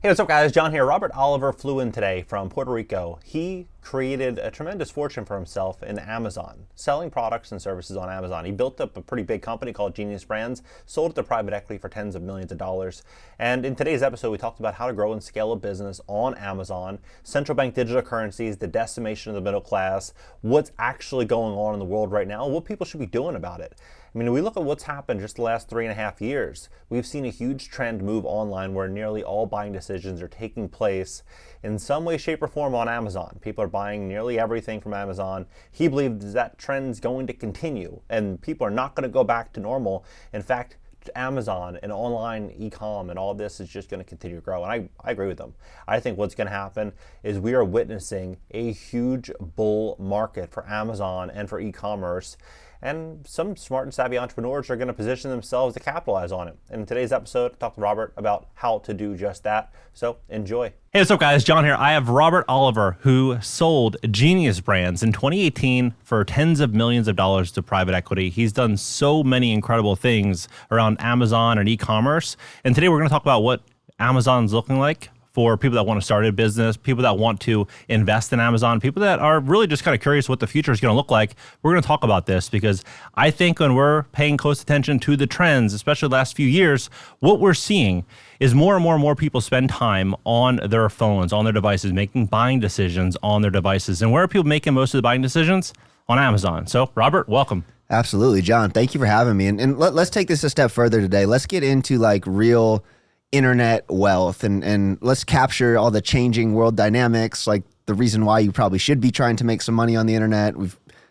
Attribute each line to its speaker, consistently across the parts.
Speaker 1: Hey, what's up guys? John here. Robert Oliver flew in today from Puerto Rico. He created a tremendous fortune for himself in Amazon, selling products and services on Amazon. He built up a pretty big company called Genius Brands, sold it to private equity for tens of millions of dollars. And in today's episode, we talked about how to grow and scale a business on Amazon, central bank digital currencies, the decimation of the middle class, what's actually going on in the world right now, what people should be doing about it. I mean, we look at what's happened just the last 3.5 years. We've seen a huge trend move online where nearly all buying decisions are taking place in some way, shape, or form on Amazon. People are buying nearly everything from Amazon. He believes that trend's going to continue and people are not going to go back to normal. In fact, Amazon and online e-com and all this is just going to continue to grow. And I agree with them. I think what's going to happen is we are witnessing a huge bull market for Amazon and for e-commerce. And some smart and savvy entrepreneurs are going to position themselves to capitalize on it. And in today's episode, I talked to Robert about how to do just that. So enjoy.
Speaker 2: Hey, what's up guys? John here. I have Robert Oliver, who sold Genius Brands in 2018 for tens of millions of dollars to private equity. He's done so many incredible things around Amazon and e-commerce. And today we're going to talk about what Amazon's looking like for people that want to start a business, people that want to invest in Amazon, people that are really just kind of curious what the future is going to look like. We're going to talk about this because I think when we're paying close attention to the trends, especially the last few years, what we're seeing is more and more people spend time on their phones, on their devices, making buying decisions on their devices. And where are people making most of the buying decisions? On Amazon. So Robert, welcome.
Speaker 3: Absolutely, John. Thank you for having me. And let's take this a step further today. Let's get into like real internet wealth and let's capture all the changing world dynamics, like the reason why you probably should be trying to make some money on the internet. We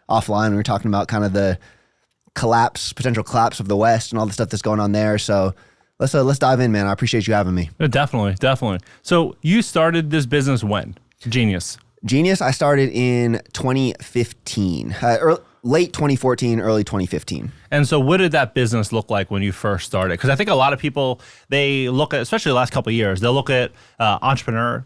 Speaker 3: were talking about kind of the potential collapse of the West and all the stuff that's going on there. So let's dive in, man. I appreciate you having me.
Speaker 2: Definitely. So you started this business when? Genius,
Speaker 3: I started in 2015, late 2014, early 2015.
Speaker 2: And so what did that business look like when you first started? Because I think a lot of people, they look at, especially the last couple of years, they'll look at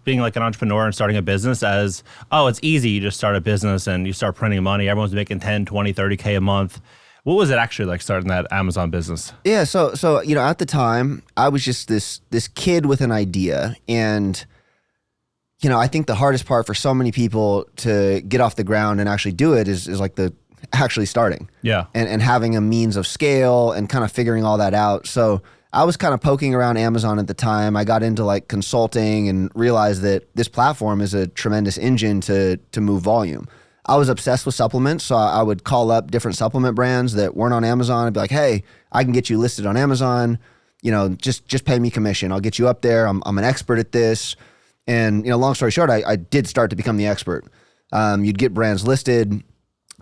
Speaker 2: being like an entrepreneur and starting a business as, oh, it's easy. You just start a business and you start printing money. Everyone's making 10, 20, 30K a month. What was it actually like starting that Amazon business?
Speaker 3: Yeah, so at the time, I was just this kid with an idea. And I think the hardest part for so many people to get off the ground and actually do it is like the actually starting.
Speaker 2: Yeah.
Speaker 3: And having a means of scale and kind of figuring all that out. So I was kind of poking around Amazon at the time. I got into like consulting and realized that this platform is a tremendous engine to move volume. I was obsessed with supplements. So I would call up different supplement brands that weren't on Amazon and be like, hey, I can get you listed on Amazon. Just pay me commission. I'll get you up there. I'm an expert at this. And, long story short, I did start to become the expert. You'd get brands listed,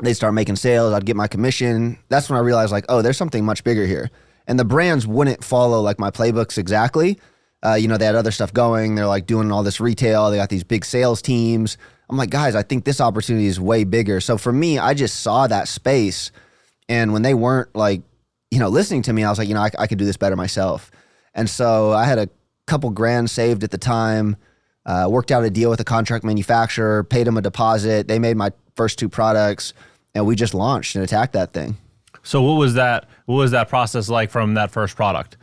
Speaker 3: they'd start making sales, I'd get my commission. That's when I realized like, oh, there's something much bigger here. And the brands wouldn't follow like my playbooks exactly. They had other stuff going. They're like doing all this retail. They got these big sales teams. I'm like, guys, I think this opportunity is way bigger. So for me, I just saw that space. And when they weren't like, listening to me, I was like, I could do this better myself. And so I had a couple grand saved at the time. Worked out a deal with a contract manufacturer, paid them a deposit. They made my first 2 products, and we just launched and attacked that thing.
Speaker 2: So what was that process like from that first product?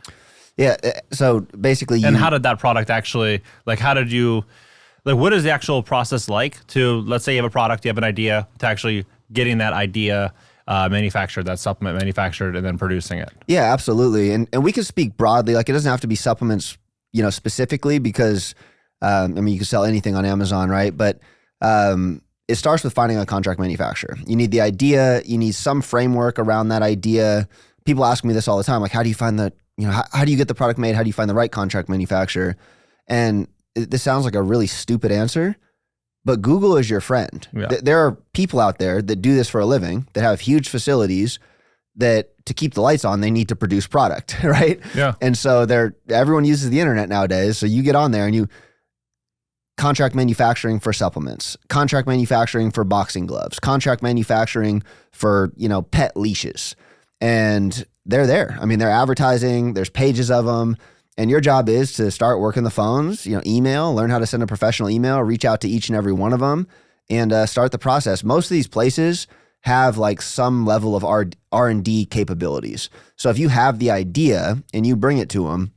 Speaker 3: Yeah. So basically,
Speaker 2: and how did that product actually, what is the actual process like to, let's say you have a product, you have an idea, to actually getting that idea manufactured, that supplement manufactured, and then producing it? Yeah,
Speaker 3: absolutely. And we can speak broadly. Like it doesn't have to be supplements, specifically because you can sell anything on Amazon, right? But it starts with finding a contract manufacturer. You need the idea. You need some framework around that idea. People ask me this all the time, like, how do you find how do you get the product made? How do you find the right contract manufacturer? And this sounds like a really stupid answer, but Google is your friend. Yeah. There are people out there that do this for a living, that have huge facilities that to keep the lights on, they need to produce product, right?
Speaker 2: Yeah.
Speaker 3: And so everyone uses the internet nowadays. So you get on there and you contract manufacturing for supplements, contract manufacturing for boxing gloves, contract manufacturing for, pet leashes. And they're there. I mean, they're advertising, there's pages of them. And your job is to start working the phones, email, learn how to send a professional email, reach out to each and every one of them and start the process. Most of these places have like some level of R&D capabilities. So if you have the idea and you bring it to them,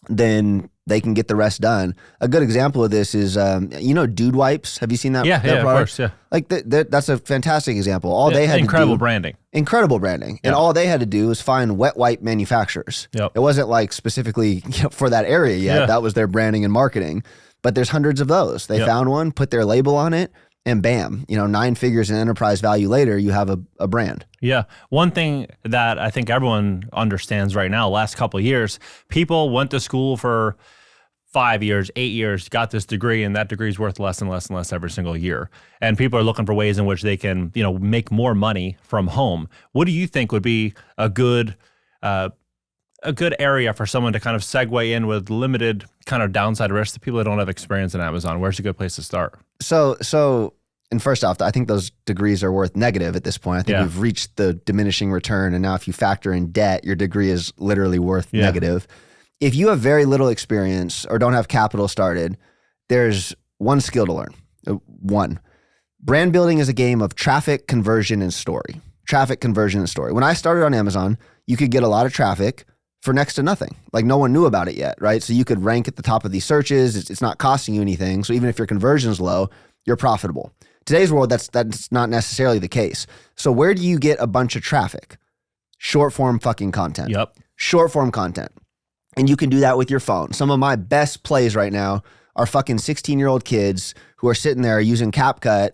Speaker 3: then they can get the rest done. A good example of this is, Dude Wipes. Have you seen that?
Speaker 2: Yeah,
Speaker 3: that
Speaker 2: of
Speaker 3: product?
Speaker 2: course, yeah.
Speaker 3: Like that's a fantastic example. All they had
Speaker 2: incredible
Speaker 3: to do,
Speaker 2: branding.
Speaker 3: incredible branding, and all they had to do was find wet wipe manufacturers.
Speaker 2: Yep.
Speaker 3: It wasn't like specifically for that area yet.
Speaker 2: Yeah.
Speaker 3: That was their branding and marketing. But there's hundreds of those. They found one, put their label on it, and bam, 9 figures in enterprise value later, you have a brand.
Speaker 2: Yeah. One thing that I think everyone understands right now, last couple of years, people went to school for 5 years, 8 years, got this degree, and that degree is worth less and less and less every single year. And people are looking for ways in which they can, make more money from home. What do you think would be a good area for someone to kind of segue in with limited kind of downside risk to people that don't have experience in Amazon? Where's a good place to start?
Speaker 3: And first off, I think those degrees are worth negative at this point. I think we've reached the diminishing return, and now if you factor in debt, your degree is literally worth negative. If you have very little experience or don't have capital started, there's one skill to learn. One, brand building is a game of traffic, conversion, and story. Traffic, conversion, and story. When I started on Amazon, you could get a lot of traffic for next to nothing. Like no one knew about it yet, right? So you could rank at the top of these searches. It's not costing you anything. So even if your conversion is low, you're profitable. Today's world, that's not necessarily the case. So where do you get a bunch of traffic? Short form fucking content.
Speaker 2: Yep.
Speaker 3: Short form content. And you can do that with your phone. Some of my best plays right now are fucking 16-year-old kids who are sitting there using CapCut,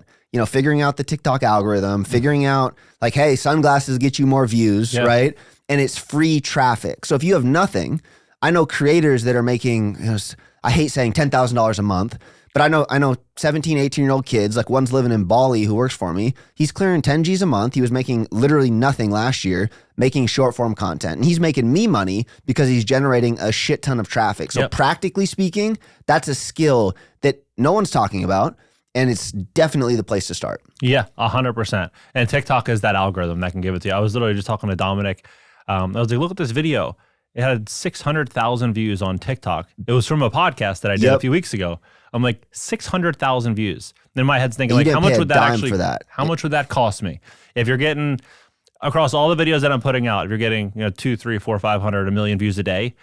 Speaker 3: figuring out the TikTok algorithm, figuring out like, hey, sunglasses get you more views, right? And it's free traffic. So if you have nothing, I know creators that are making, I hate saying $10,000 a month, but I know 17, 18-year-old kids, like one's living in Bali who works for me. He's clearing 10 G's a month. He was making literally nothing last year, making short form content. And he's making me money because he's generating a shit ton of traffic. So practically speaking, that's a skill that no one's talking about. And it's definitely the place to start.
Speaker 2: Yeah, 100%. And TikTok is that algorithm that can give it to you. I was literally just talking to Dominic. I was like, look at this video. It had 600,000 views on TikTok. It was from a podcast that I did a few weeks ago. I'm like, 600,000 views. Then my head's thinking, like, how much would that how much would that cost me? If you're getting, across all the videos that I'm putting out, if you're getting 2, 3, 4, 500, 1 million views a day,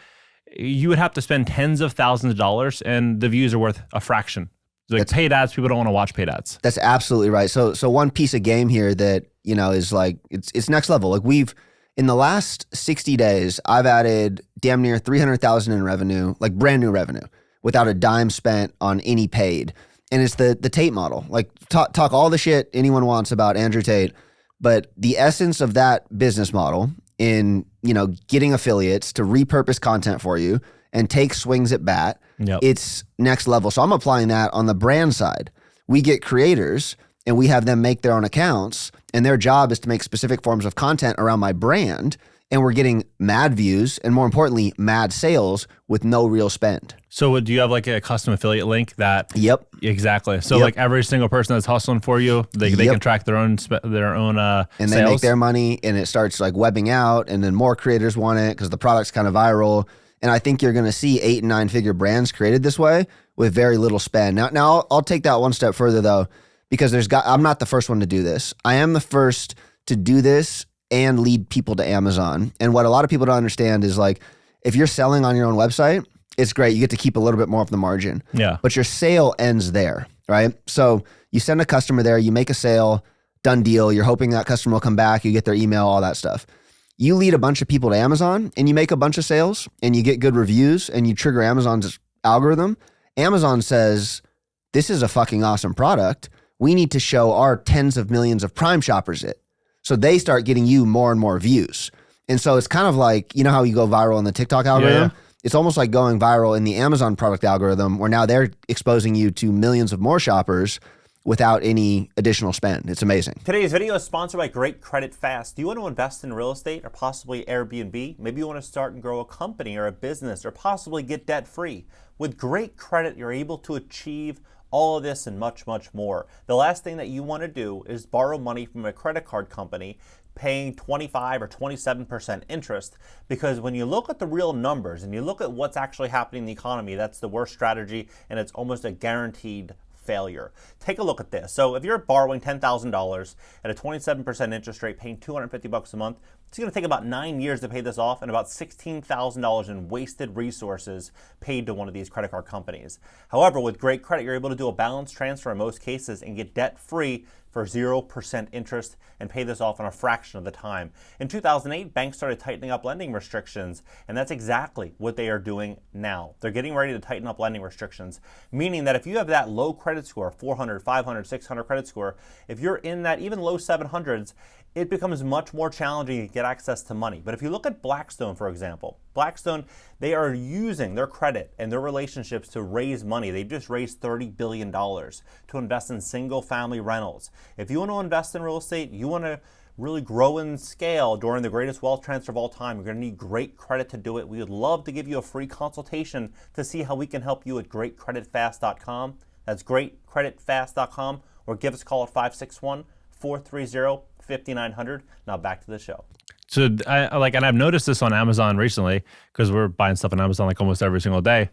Speaker 2: you would have to spend tens of thousands of dollars, and the views are worth a fraction. Like paid ads, people don't want to watch paid ads.
Speaker 3: That's absolutely right. So one piece of game here that, is like, it's next level. Like in the last 60 days, I've added damn near 300,000 in revenue, like brand new revenue, without a dime spent on any paid. And it's the Tate model. Like talk all the shit anyone wants about Andrew Tate, but the essence of that business model in, getting affiliates to repurpose content for you and take swings at bat, it's next level. So I'm applying that on the brand side. We get creators and we have them make their own accounts, and their job is to make specific forms of content around my brand. And we're getting mad views and, more importantly, mad sales with no real spend.
Speaker 2: So do you have like a custom affiliate link that?
Speaker 3: Yep.
Speaker 2: Exactly. So like every single person that's hustling for you, they can track their own
Speaker 3: and they
Speaker 2: sales.
Speaker 3: Make their money, and it starts like webbing out, and then more creators want it because the product's kind of viral. And I think you're going to see 8 and 9 figure brands created this way with very little spend. Now I'll take that one step further though, because I'm not the first one to do this. I am the first to do this and lead people to Amazon. And what a lot of people don't understand is, like, if you're selling on your own website, it's great. You get to keep a little bit more of the margin.
Speaker 2: Yeah.
Speaker 3: But your sale ends there, right? So you send a customer there, you make a sale, done deal. You're hoping that customer will come back, you get their email, all that stuff. You lead a bunch of people to Amazon and you make a bunch of sales and you get good reviews and you trigger Amazon's algorithm. Amazon says, this is a fucking awesome product. We need to show our tens of millions of Prime shoppers it. So they start getting you more and more views. And so it's kind of like, how you go viral in the TikTok algorithm? Yeah. It's almost like going viral in the Amazon product algorithm, where now they're exposing you to millions of more shoppers without any additional spend. It's amazing.
Speaker 1: Today's video is sponsored by Great Credit Fast. Do you want to invest in real estate or possibly Airbnb? Maybe you want to start and grow a company or a business or possibly get debt free. With great credit, you're able to achieve all of this and much, much more. The last thing that you want to do is borrow money from a credit card company paying 25 or 27% interest, because when you look at the real numbers and you look at what's actually happening in the economy, that's the worst strategy, and it's almost a guaranteed failure. Take a look at this. So if you're borrowing $10,000 at a 27% interest rate, paying $250 a month, it's going to take about 9 years to pay this off and about $16,000 in wasted resources paid to one of these credit card companies. However, with great credit, you're able to do a balance transfer in most cases and get debt-free for 0% interest and pay this off in a fraction of the time. In 2008, banks started tightening up lending restrictions, and that's exactly what they are doing now. They're getting ready to tighten up lending restrictions, meaning that if you have that low credit score, 400, 500, 600 credit score, if you're in that even low 700s, it becomes much more challenging to get access to money. But if you look at Blackstone, for example, Blackstone, they are using their credit and their relationships to raise money. They've just raised $30 billion to invest in single-family rentals. If you want to invest in real estate, you want to really grow in scale during the greatest wealth transfer of all time, you're going to need great credit to do it. We would love to give you a free consultation to see how we can help you at greatcreditfast.com. That's greatcreditfast.com, or give us a call at 561-430-5900. Now back to the show.
Speaker 2: So and I've noticed this on Amazon recently, because we're buying stuff on Amazon like almost every single day,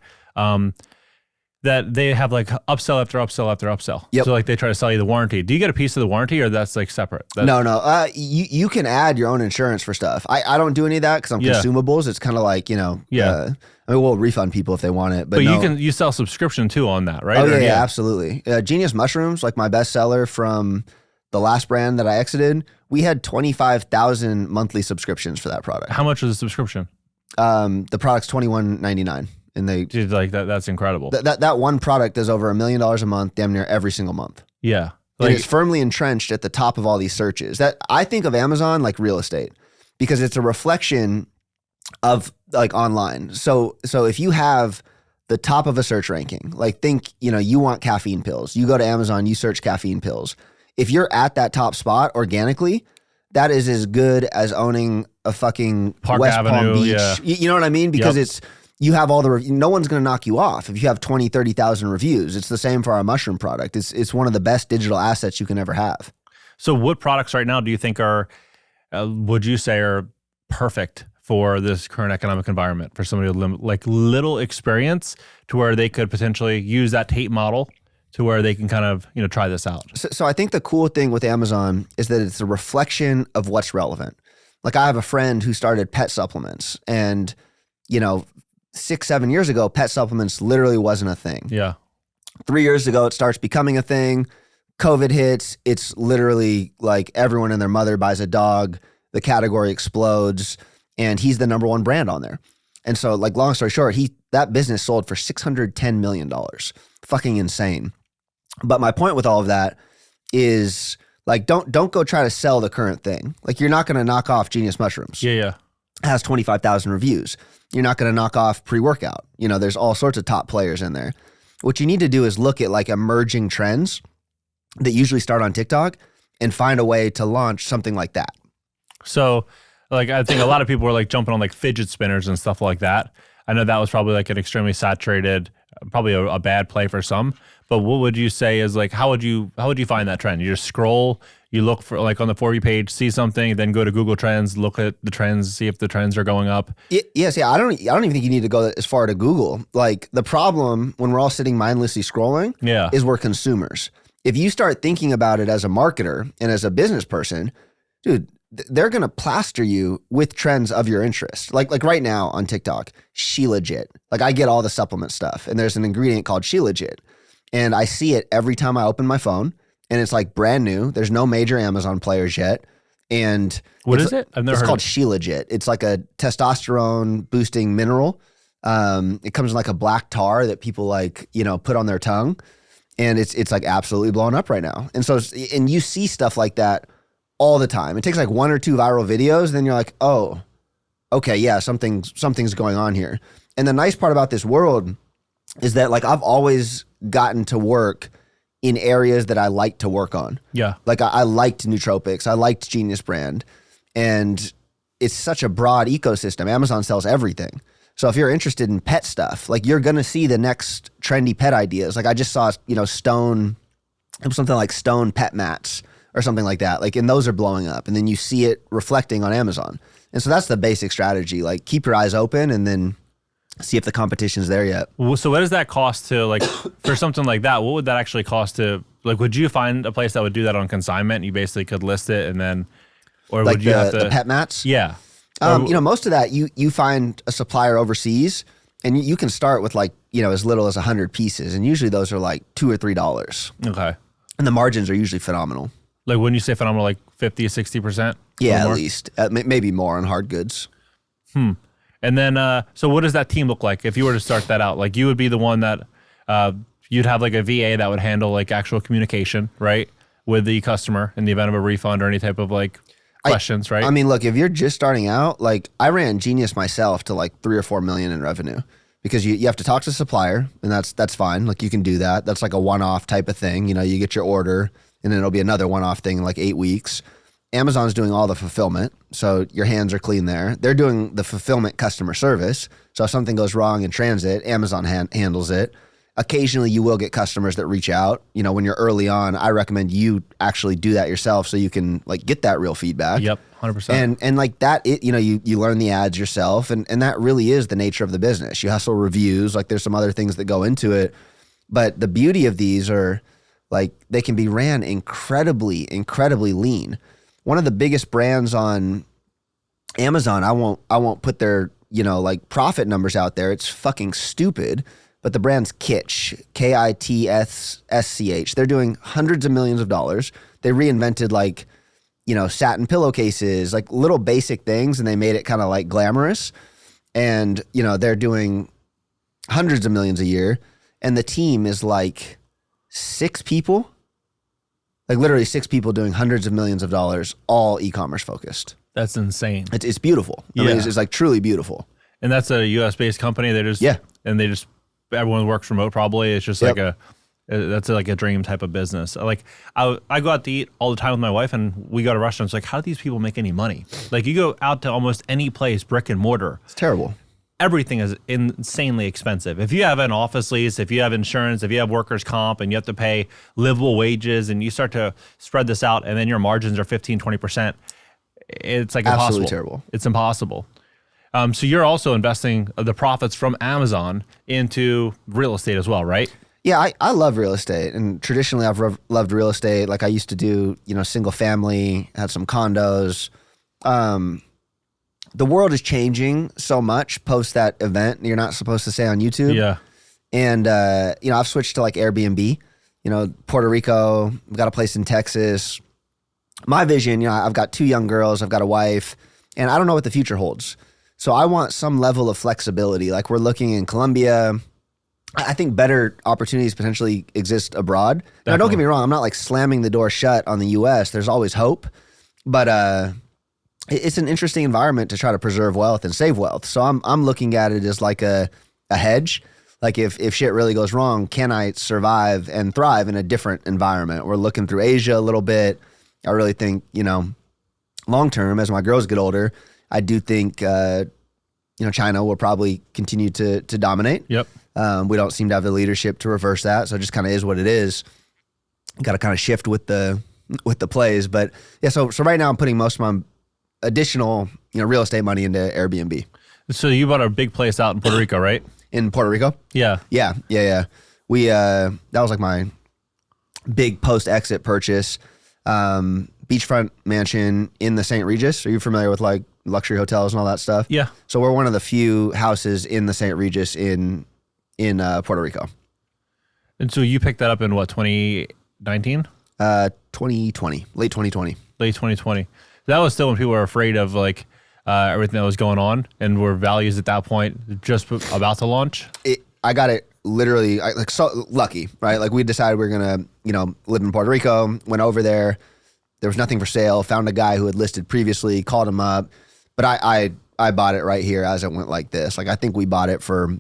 Speaker 2: that they have like upsell after upsell after upsell.
Speaker 3: Yep.
Speaker 2: So like they try to sell you the warranty. Do you get a piece of the warranty, or that's like separate?
Speaker 3: No. You can add your own insurance for stuff. I don't do any of that because I'm consumables. It's kind of like, we'll refund people if they want it. But
Speaker 2: you sell subscription too on that, right?
Speaker 3: Oh, yeah, absolutely. Genius Mushrooms, like my best seller from the last brand that I exited, we had 25,000 monthly subscriptions for that product.
Speaker 2: How much was the subscription?
Speaker 3: The product's $21.99. And
Speaker 2: Dude, like that's incredible.
Speaker 3: That one product does over $1 million a month, damn near every single month.
Speaker 2: Yeah.
Speaker 3: And it's firmly entrenched at the top of all these searches. That I think of Amazon like real estate, because it's a reflection of like online. So if you have the top of a search ranking, like think, you want caffeine pills. You go to Amazon, you search caffeine pills. If you're at that top spot organically, that is as good as owning a fucking
Speaker 2: Park
Speaker 3: West
Speaker 2: Avenue,
Speaker 3: Palm Beach.
Speaker 2: yeah.
Speaker 3: You know what I mean? Because you have all the, no one's going to knock you off if you have 20, 30,000 reviews. It's the same for our mushroom product. It's one of the best digital assets you can ever have.
Speaker 2: So what products right now do you think would you say are perfect for this current economic environment, for somebody with like little experience to where they could potentially use that Tate model to where they can kind of, try this out?
Speaker 3: So I think the cool thing with Amazon is that it's a reflection of what's relevant. Like I have a friend who started pet supplements, and, 6-7 years ago, pet supplements literally wasn't a thing.
Speaker 2: Yeah.
Speaker 3: 3 years ago, it starts becoming a thing. COVID hits. It's literally like everyone and their mother buys a dog. The category explodes, and he's the number one brand on there. And so, like, long story short, that business sold for $610 million. Fucking insane. But my point with all of that is, like, don't go try to sell the current thing. Like, you're not going to knock off Genius Mushrooms.
Speaker 2: Yeah.
Speaker 3: It has 25,000 reviews. You're not going to knock off pre-workout. There's all sorts of top players in there. What you need to do is look at like emerging trends that usually start on TikTok and find a way to launch something like that.
Speaker 2: So, like, I think a lot of people were like jumping on like fidget spinners and stuff like that. I know that was probably like an extremely saturated, probably a bad play for some. But what would you say is like, how would you find that trend? You just scroll, you look for like on the For You page, see something, then go to Google Trends, look at the trends, see if the trends are going up.
Speaker 3: Yes, yeah. I don't even think you need to go as far to Google. Like the problem when we're all sitting mindlessly scrolling is we're consumers. If you start thinking about it as a marketer and as a business person, dude, they're going to plaster you with trends of your interest. Like right now on TikTok, She Legit. Like I get all the supplement stuff, and there's an ingredient called She Legit. And I see it every time I open my phone, and it's like brand new. There's no major Amazon players yet. And
Speaker 2: what is it? I've never heard.
Speaker 3: It's called She Legit. It's like a testosterone boosting mineral. It comes in like a black tar that people like, put on their tongue. And it's like absolutely blowing up right now. And so, and you see stuff like that all the time. It takes like 1 or 2 viral videos. Then you're like, oh, okay, yeah, something's going on here. And the nice part about this world is that like I've always gotten to work in areas that I like to work on.
Speaker 2: Yeah.
Speaker 3: Like I liked Nootropics. I liked Genius Brand. And it's such a broad ecosystem. Amazon sells everything. So if you're interested in pet stuff, like you're going to see the next trendy pet ideas. Like I just saw, Stone, it was something like Stone pet mats or something like that. Like, and those are blowing up, and then you see it reflecting on Amazon. And so that's the basic strategy. Like keep your eyes open and then see if the competition's there yet.
Speaker 2: Well, so what does that cost to, like, for something like that? What would that actually cost to, like, would you find a place that would do that on consignment and you basically could list it and then, or
Speaker 3: Like
Speaker 2: would you have to?
Speaker 3: the pet mats?
Speaker 2: Yeah.
Speaker 3: Most of that you find a supplier overseas, and you can start with like, as little as 100 pieces, and usually those are like $2 or $3,
Speaker 2: Okay.
Speaker 3: and the margins are usually phenomenal.
Speaker 2: Like, when you say phenomenal, like 50, 60%?
Speaker 3: Yeah,
Speaker 2: or more?
Speaker 3: at least maybe more on hard goods.
Speaker 2: And then, so what does that team look like if you were to start that out? Like, you would be the one that you'd have like a VA that would handle like actual communication, right, with the customer in the event of a refund or any type of like questions, right?
Speaker 3: I mean, look, if you're just starting out, like I ran Genius myself to like 3 or 4 million in revenue, because you have to talk to the supplier, and that's fine. Like you can do that. That's like a one-off type of thing. You get your order, and then it'll be another one-off thing in like 8 weeks. Amazon's doing all the fulfillment, so your hands are clean there. They're doing the fulfillment customer service. So if something goes wrong in transit, Amazon handles it. Occasionally you will get customers that reach out. When you're early on, I recommend you actually do that yourself so you can like get that real feedback.
Speaker 2: Yep, 100%.
Speaker 3: And like that, you learn the ads yourself, and that really is the nature of the business. You hustle reviews, like there's some other things that go into it. But the beauty of these are like they can be ran incredibly, incredibly lean. One of the biggest brands on Amazon, I won't put their, like profit numbers out there. It's fucking stupid. But the brand's Kitsch, Kitschsch. They're doing hundreds of millions of dollars. They reinvented like, satin pillowcases, like little basic things, and they made it kind of like glamorous. And, they're doing hundreds of millions a year. And the team is like 6 people. Like literally 6 people doing hundreds of millions of dollars, all e-commerce focused.
Speaker 2: That's insane.
Speaker 3: It's beautiful. I mean, it's like truly beautiful.
Speaker 2: And that's a US based company. Everyone works remote probably. It's just like that's like a dream type of business. Like I go out to eat all the time with my wife, and we go to restaurants. Like, how do these people make any money? Like you go out to almost any place, brick and mortar.
Speaker 3: It's terrible.
Speaker 2: Everything is insanely expensive. If you have an office lease, if you have insurance, if you have workers' comp, and you have to pay livable wages, and you start to spread this out, and then your margins are 15, 20%, it's like impossible.
Speaker 3: Absolutely terrible.
Speaker 2: It's impossible. So you're also investing the profits from Amazon into real estate as well, right?
Speaker 3: Yeah, I love real estate, and traditionally I've loved real estate. Like I used to do, single family, had some condos. The world is changing so much post that event you're not supposed to say on YouTube.
Speaker 2: Yeah.
Speaker 3: And, I've switched to like Airbnb, Puerto Rico, I've got a place in Texas. My vision, I've got 2 young girls, I've got a wife, and I don't know what the future holds. So I want some level of flexibility. Like we're looking in Colombia. I think better opportunities potentially exist abroad. Now, don't get me wrong. I'm not like slamming the door shut on the U.S. There's always hope. But it's an interesting environment to try to preserve wealth and save wealth. So I'm looking at it as like a hedge. Like if shit really goes wrong, can I survive and thrive in a different environment? We're looking through Asia a little bit. I really think, long term, as my girls get older, I do think, China will probably continue to dominate.
Speaker 2: Yep.
Speaker 3: We don't seem to have the leadership to reverse that. So it just kind of is what it is. Got to kind of shift with the plays. But yeah, so right now I'm putting most of my additional, real estate money into Airbnb.
Speaker 2: So you bought a big place out in Puerto Rico, right?
Speaker 3: In Puerto Rico?
Speaker 2: Yeah.
Speaker 3: Yeah. We, that was like my big post-exit purchase. Beachfront mansion in the St. Regis. Are you familiar with like luxury hotels and all that stuff?
Speaker 2: Yeah.
Speaker 3: So we're one of the few houses in the St. Regis in Puerto Rico.
Speaker 2: And so you picked that up in what, 2019?
Speaker 3: 2020, late 2020.
Speaker 2: Late 2020. That was still when people were afraid of like everything that was going on, and were values at that point just about to launch.
Speaker 3: I got it literally so lucky, right? Like we decided we were gonna, live in Puerto Rico. Went over there. There was nothing for sale. Found a guy who had listed previously. Called him up, but I bought it right here as it went like this. Like I think we bought it for,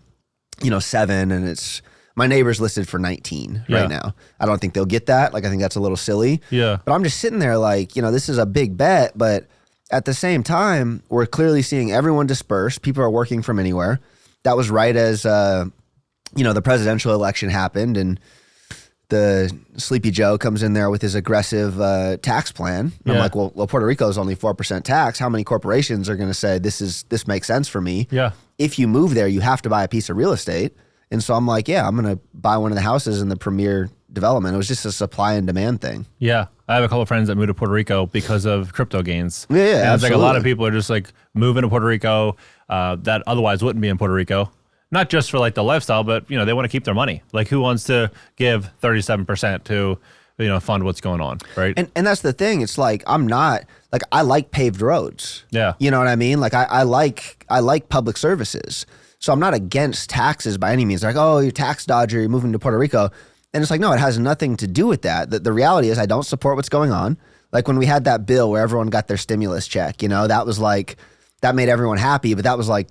Speaker 3: $7, and it's my neighbor's listed for 19 right now. I don't think they'll get that. Like I think that's a little silly.
Speaker 2: Yeah.
Speaker 3: But I'm just sitting there like, this is a big bet, but at the same time, we're clearly seeing everyone disperse. People are working from anywhere. That was right as the presidential election happened, and the Sleepy Joe comes in there with his aggressive tax plan. And I'm like, well, Puerto Rico is only 4% tax. How many corporations are going to say this makes sense for me?
Speaker 2: Yeah.
Speaker 3: If you move there, you have to buy a piece of real estate. And so I'm like, yeah, I'm going to buy one of the houses in the premier development. It was just a supply and demand thing.
Speaker 2: Yeah. I have a couple of friends that moved to Puerto Rico because of crypto gains.
Speaker 3: Yeah,
Speaker 2: and it's like a lot of people are just like moving to Puerto Rico that otherwise wouldn't be in Puerto Rico. Not just for like the lifestyle, but you know, they want to keep their money. Like who wants to give 37% to, you know, fund what's going on, right?
Speaker 3: And that's the thing. It's like I'm not like I like paved roads.
Speaker 2: Yeah.
Speaker 3: You know what I mean? Like I like public services. So I'm not against taxes by any means. Like, oh, you're tax dodger, you're moving to Puerto Rico. And it's like, no, it has nothing to do with that. The reality is I don't support what's going on. Like when we had that bill where everyone got their stimulus check, you know, that was like, that made everyone happy, but that was like,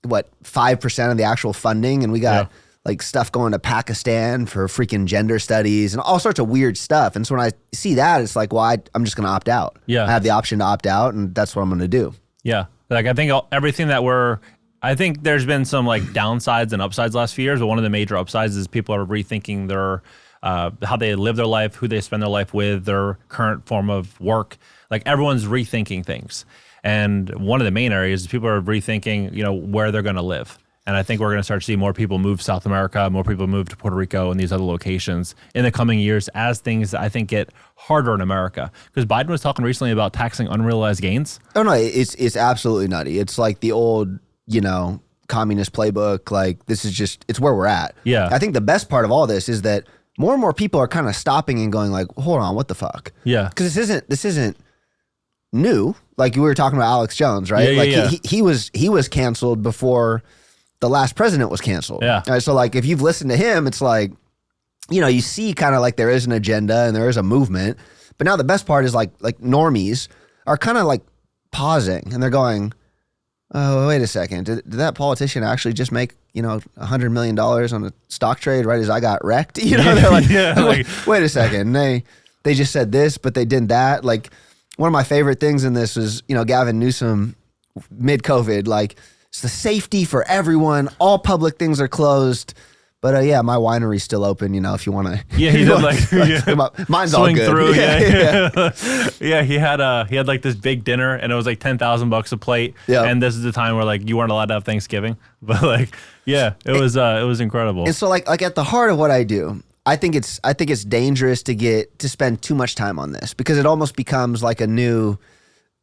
Speaker 3: what, 5% of the actual funding, and we got like stuff going to Pakistan for freaking gender studies and all sorts of weird stuff. And so when I see that, it's like, well, I'm just going to opt out.
Speaker 2: Yeah.
Speaker 3: I have the option to opt out, and that's what I'm going to do.
Speaker 2: Yeah. Like I think everything that I think there's been some like downsides and upsides last few years, but one of the major upsides is people are rethinking their how they live their life, who they spend their life with, their current form of work. Like everyone's rethinking things. And one of the main areas is people are rethinking, you know, where they're going to live. And I think we're going to start to see more people move South America, more people move to Puerto Rico and these other locations in the coming years as things, I think, get harder in America. Because Biden was talking recently about taxing unrealized gains.
Speaker 3: Oh, no, it's absolutely nutty. It's like the old, you know, communist playbook. Like this is just, it's where we're at.
Speaker 2: Yeah.
Speaker 3: I think the best part of all this is that more and more people are kind of stopping and going like, hold on, what the fuck?
Speaker 2: Yeah.
Speaker 3: Because this isn't new. Like we were talking about Alex Jones, right?
Speaker 2: Yeah,
Speaker 3: like
Speaker 2: yeah.
Speaker 3: He was canceled before the last president was canceled.
Speaker 2: Yeah.
Speaker 3: Right, so like if you've listened to him, it's like, you know, you see kind of like there is an agenda and there is a movement. But now the best part is like normies are kind of like pausing and they're going, oh, wait a second. Did that politician actually just make, you know, $100 million on a stock trade right as I got wrecked? You know, they're like, wait a second. They just said this, but they did that. Like one of my favorite things in this was, you know, Gavin Newsom mid-COVID, like it's the safety for everyone. All public things are closed. But yeah, my winery's still open, you know, if you want to.
Speaker 2: Yeah, he did like
Speaker 3: mine's
Speaker 2: swing
Speaker 3: all good.
Speaker 2: Through. Yeah. He had like this big dinner and it was like $10,000 a plate.
Speaker 3: Yeah.
Speaker 2: And this is the time where like you weren't allowed to have Thanksgiving. But like, yeah, it was incredible.
Speaker 3: And so like at the heart of what I do, I think it's dangerous to spend too much time on this because it almost becomes like a new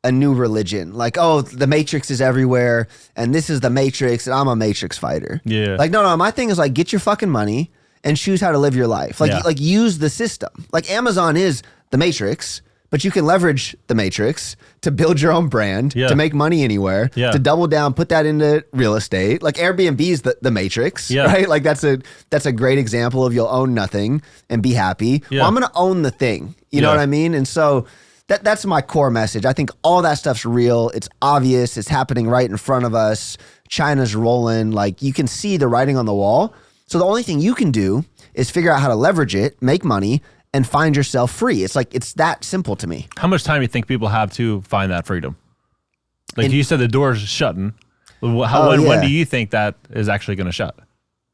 Speaker 3: religion. Like, oh, the Matrix is everywhere and this is the Matrix and I'm a Matrix fighter.
Speaker 2: Yeah.
Speaker 3: Like, no, my thing is like get your fucking money and choose how to live your life. Like, like use the system. Like Amazon is the Matrix, but you can leverage the Matrix to build your own brand, to make money anywhere, to double down, put that into real estate. Like Airbnb is the Matrix, right? Like that's a great example of you'll own nothing and be happy. Well, I'm going to own the thing. You know what I mean? And so that's my core message. I think all that stuff's real. It's obvious. It's happening right in front of us. China's rolling. Like you can see the writing on the wall. So the only thing you can do is figure out how to leverage it, make money, and find yourself free. It's like, it's that simple to me.
Speaker 2: How much time do you think people have to find that freedom? Like you said, the door's shutting. When do you think that is actually going to shut?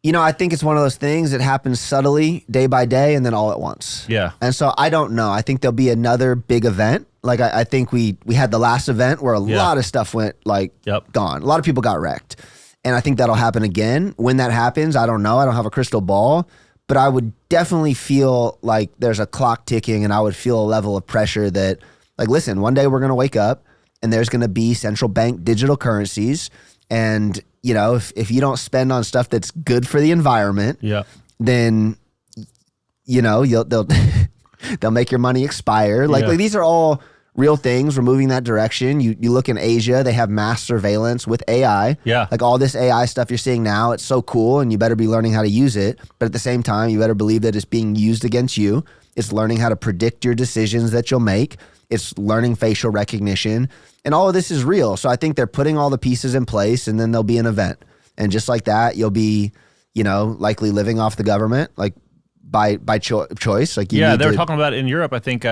Speaker 3: You know, I think it's one of those things that happens subtly day by day and then all at once.
Speaker 2: Yeah.
Speaker 3: And so I don't know. I think there'll be another big event. Like I think we had the last event where a lot of stuff went like gone. A lot of people got wrecked. And I think that'll happen again. When that happens, I don't know. I don't have a crystal ball. But I would definitely feel like there's a clock ticking and I would feel a level of pressure that, like, listen, one day we're going to wake up and there's going to be central bank digital currencies. And, you know, if you don't spend on stuff that's good for the environment, then, you know, they'll make your money expire. Like these are all real things. We're moving that direction. You look in Asia, they have mass surveillance with AI. Like all this AI stuff you're seeing now, it's so cool and you better be learning how to use it. But at the same time, you better believe that it's being used against you. It's learning how to predict your decisions that you'll make. It's learning facial recognition. And all of this is real. So I think they're putting all the pieces in place and then there'll be an event. And just like that, you'll be, you know, likely living off the government, like by choice. Like
Speaker 2: they were talking about in Europe, I think,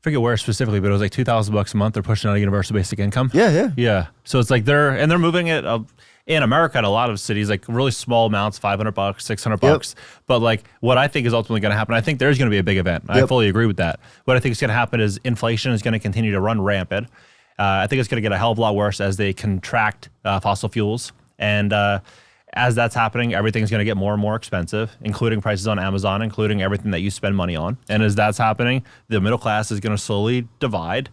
Speaker 2: forget where specifically, but it was like $2,000 a month. They're pushing out a universal basic income.
Speaker 3: Yeah.
Speaker 2: So it's like they're moving it in America in a lot of cities, like really small amounts, $500, $600. But like what I think is ultimately going to happen, I think there's going to be a big event. I fully agree with that. What I think is going to happen is inflation is going to continue to run rampant. I think it's going to get a hell of a lot worse as they contract fossil fuels. And as that's happening, everything's going to get more and more expensive, including prices on Amazon, including everything that you spend money on. And as that's happening, the middle class is going to slowly divide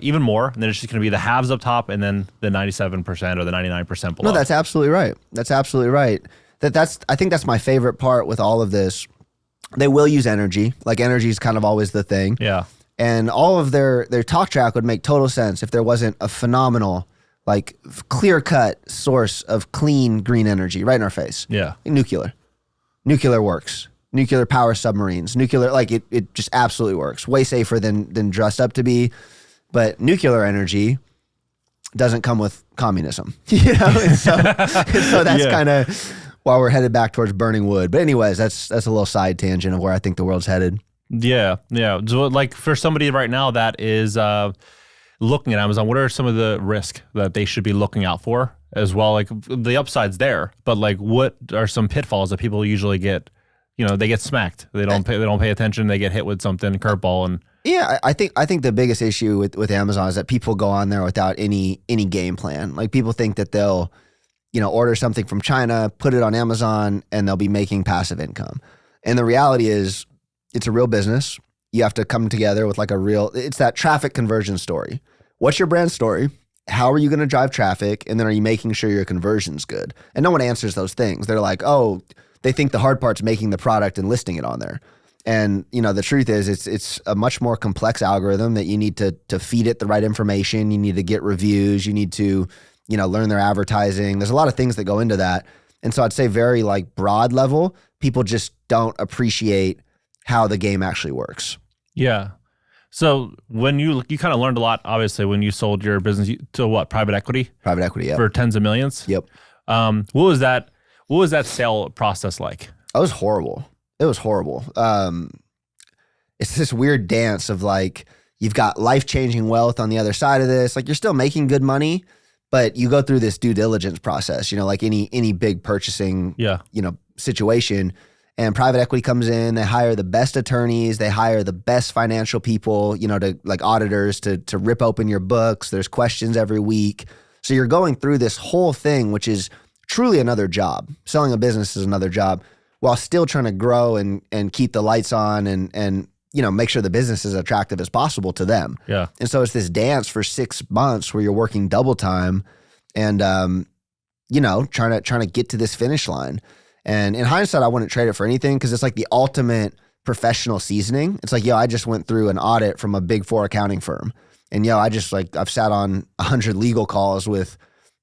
Speaker 2: even more. And then it's just going to be the haves up top and then the 97% or the 99% below.
Speaker 3: No, that's absolutely right. That's absolutely right. I think that's my favorite part with all of this. They will use energy. Like energy is kind of always the thing.
Speaker 2: Yeah.
Speaker 3: And all of their talk track would make total sense if there wasn't a phenomenal, like clear-cut source of clean green energy right in our face.
Speaker 2: Yeah.
Speaker 3: Nuclear works. Nuclear power submarines. Nuclear, like it just absolutely works. Way safer than dressed up to be. But nuclear energy doesn't come with communism, you know. And so that's kind of why we're headed back towards burning wood. But anyways, that's a little side tangent of where I think the world's headed. Yeah.
Speaker 2: So like for somebody right now that is looking at Amazon, what are some of the risks that they should be looking out for as well? Like the upside's there, but like what are some pitfalls that people usually get? You know, they get smacked. They don't pay attention. They get hit with something, curveball, and
Speaker 3: I think the biggest issue with Amazon is that people go on there without any game plan. Like people think that they'll, order something from China, put it on Amazon, and they'll be making passive income. And the reality is, it's a real business. You have to come together with it's that traffic conversion story. What's your brand story? How are you going to drive traffic? And then are you making sure your conversion's good? And no one answers those things. They're like, they think the hard part's making the product and listing it on there. And, the truth is it's a much more complex algorithm that you need to feed it the right information. You need to get reviews. You need to, learn their advertising. There's a lot of things that go into that. And so I'd say very broad level, people just don't appreciate how the game actually works.
Speaker 2: Yeah. So when you kind of learned a lot, obviously, when you sold your business to what? Private equity?
Speaker 3: Private equity, yeah.
Speaker 2: For tens of millions?
Speaker 3: Yep.
Speaker 2: What was that sale process like?
Speaker 3: It was horrible. It's this weird dance of you've got life-changing wealth on the other side of this. You're still making good money, but you go through this due diligence process, like any big purchasing, situation. And private equity comes in, they hire the best attorneys, they hire the best financial people, to auditors to rip open your books. There's questions every week. So you're going through this whole thing, which is truly another job. Selling a business is another job while still trying to grow and keep the lights on and make sure the business is attractive as possible to them.
Speaker 2: Yeah.
Speaker 3: And so it's this dance for 6 months where you're working double time and, trying to get to this finish line. And in hindsight, I wouldn't trade it for anything because it's the ultimate professional seasoning. It's I just went through an audit from a Big 4 accounting firm. And, I've sat on 100 legal calls with,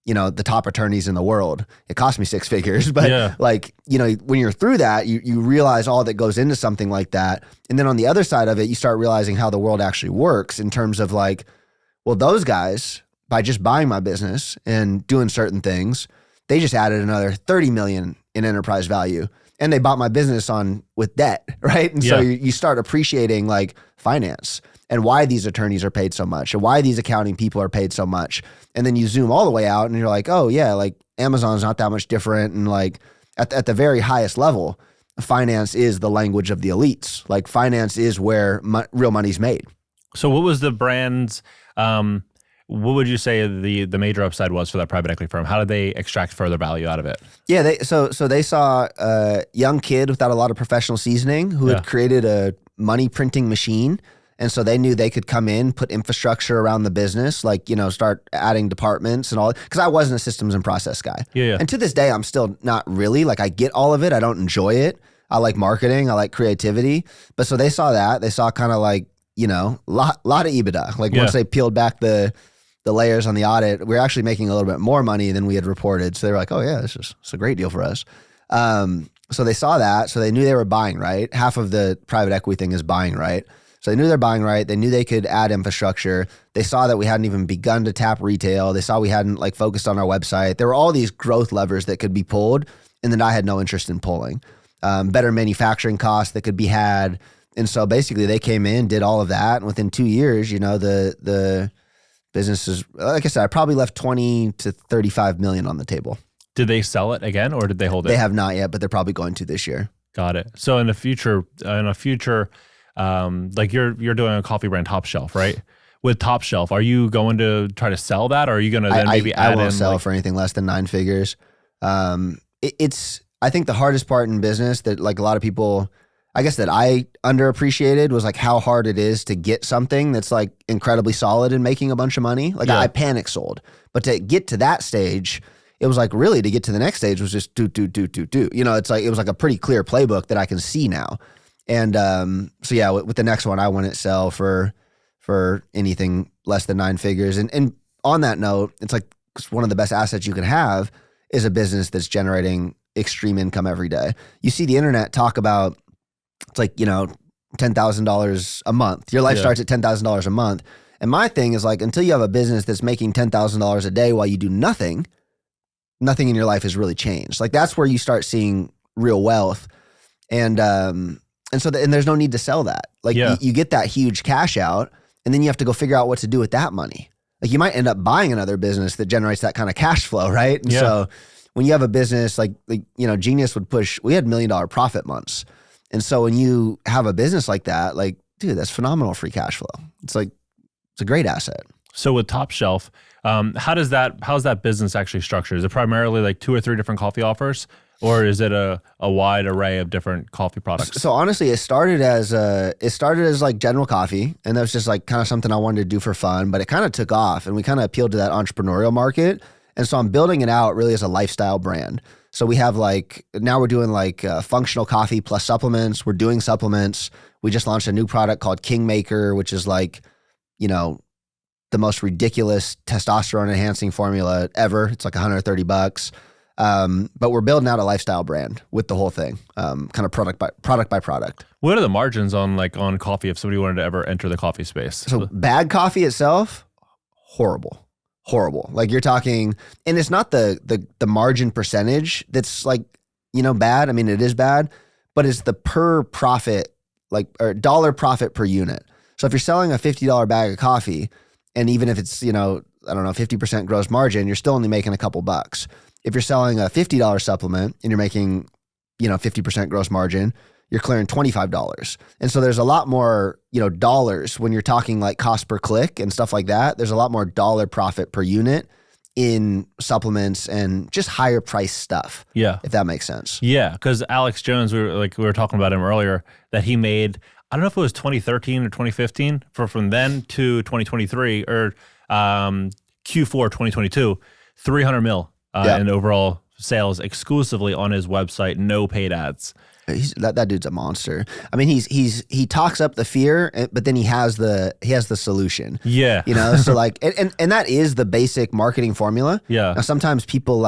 Speaker 3: the top attorneys in the world. It cost me 6 figures. But when you're through that, you realize all that goes into something like that. And then on the other side of it, you start realizing how the world actually works in terms of those guys, by just buying my business and doing certain things, they just added another 30 million in enterprise value, and they bought my business with debt, right? And so you start appreciating finance and why these attorneys are paid so much and why these accounting people are paid so much. And then you zoom all the way out and you're Amazon's not that much different. And at the very highest level, finance is the language of the elites. Finance is where real money's made.
Speaker 2: So what was the brand's, what would you say the major upside was for that private equity firm? How did they extract further value out of it?
Speaker 3: Yeah, they saw a young kid without a lot of professional seasoning who had created a money printing machine. And so they knew they could come in, put infrastructure around the business, start adding departments and all. Because I wasn't a systems and process guy.
Speaker 2: Yeah.
Speaker 3: And to this day, I'm still not really. I get all of it. I don't enjoy it. I like marketing. I like creativity. But so they saw that. They saw kind of lot of EBITDA. Once they peeled back the layers on the audit, we're actually making a little bit more money than we had reported. So they were oh yeah, it's a great deal for us. So they saw that. So they knew they were buying right. Half of the private equity thing is buying right. So they knew they're buying right. They knew they could add infrastructure. They saw that we hadn't even begun to tap retail. They saw we hadn't focused on our website. There were all these growth levers that could be pulled and that I had no interest in pulling. Better manufacturing costs that could be had. And so basically they came in, did all of that. And within 2 years, the business is, like I said, I probably left 20 to 35 million on the table.
Speaker 2: Did they sell it again or did they hold it?
Speaker 3: They have not yet, but they're probably going to this year.
Speaker 2: Got it. So in the future, like you're doing a coffee brand, Top Shelf, right? With Top Shelf, are you going to try to sell that, or are you going to then maybe add in?
Speaker 3: I won't sell for anything less than 9 figures. It's I think the hardest part in business that like a lot of people, I guess that I underappreciated was like how hard it is to get something that's like incredibly solid and making a bunch of money. Like I panic sold, but to get to that stage, it was like really to get to the next stage was just do. It's like it was like a pretty clear playbook that I can see now. And so yeah, with the next one, I wouldn't sell for anything less than 9 figures. And on that note, it's like one of the best assets you can have is a business that's generating extreme income every day. You see the internet talk about, it's like, $10,000 a month. Your life starts at $10,000 a month. And my thing is like, until you have a business that's making $10,000 a day while you do nothing in your life has really changed. Like that's where you start seeing real wealth. And there's no need to sell that. Like you get that huge cash out and then you have to go figure out what to do with that money. Like you might end up buying another business that generates that kind of cash flow, right? And so when you have a business like Genius would push, we had $1 million profit months. And so when you have a business like that, like, dude, that's phenomenal free cash flow. It's like, it's a great asset.
Speaker 2: So with Top Shelf, how's that business actually structured? Is it primarily like 2 or 3 different coffee offers? Or is it a wide array of different coffee products?
Speaker 3: So honestly, it started as like general coffee, and that was just like kind of something I wanted to do for fun, but it kind of took off and we kind of appealed to that entrepreneurial market. And so I'm building it out really as a lifestyle brand. So we have now we're doing functional coffee plus supplements. We're doing supplements. We just launched a new product called Kingmaker, which is the most ridiculous testosterone enhancing formula ever. It's like $130. But we're building out a lifestyle brand with the whole thing, kind of product by product.
Speaker 2: What are the margins on coffee if somebody wanted to ever enter the coffee space?
Speaker 3: So bad coffee itself, horrible. Like you're talking, and it's not the margin percentage that's bad. I mean, it is bad, but it's the per profit, or dollar profit per unit. So if you're selling a $50 bag of coffee, and even if it's, 50% gross margin, you're still only making a couple bucks. If you're selling a $50 supplement and you're making, 50% gross margin, you're clearing $25. And so there's a lot more, dollars when you're talking like cost per click and stuff like that. There's a lot more dollar profit per unit in supplements and just higher price stuff.
Speaker 2: Yeah.
Speaker 3: If that makes sense.
Speaker 2: Yeah. Because Alex Jones, we were talking about him earlier, that he made, I don't know if it was 2013 or 2015, from then to 2023 or Q4 2022, 300 mil in overall sales exclusively on his website, no paid ads.
Speaker 3: That dude's a monster. I mean, he talks up the fear, but then he has the solution.
Speaker 2: Yeah.
Speaker 3: So and that is the basic marketing formula.
Speaker 2: Yeah.
Speaker 3: Now, sometimes people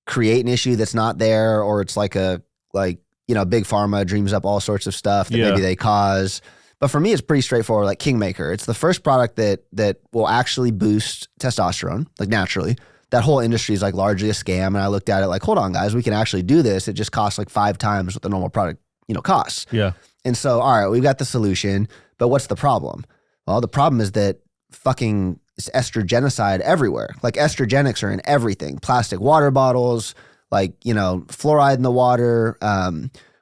Speaker 3: create an issue that's not there, or it's big pharma dreams up all sorts of stuff that maybe they cause. But for me, it's pretty straightforward. Like Kingmaker, it's the first product that will actually boost testosterone, naturally. That whole industry is largely a scam. And I looked at it hold on, guys, we can actually do this. It just costs 5 times what the normal product, costs.
Speaker 2: Yeah.
Speaker 3: And so, all right, we've got the solution, but what's the problem? Well, the problem is that fucking estrogenicide everywhere. Estrogenics are in everything. Plastic water bottles, fluoride in the water.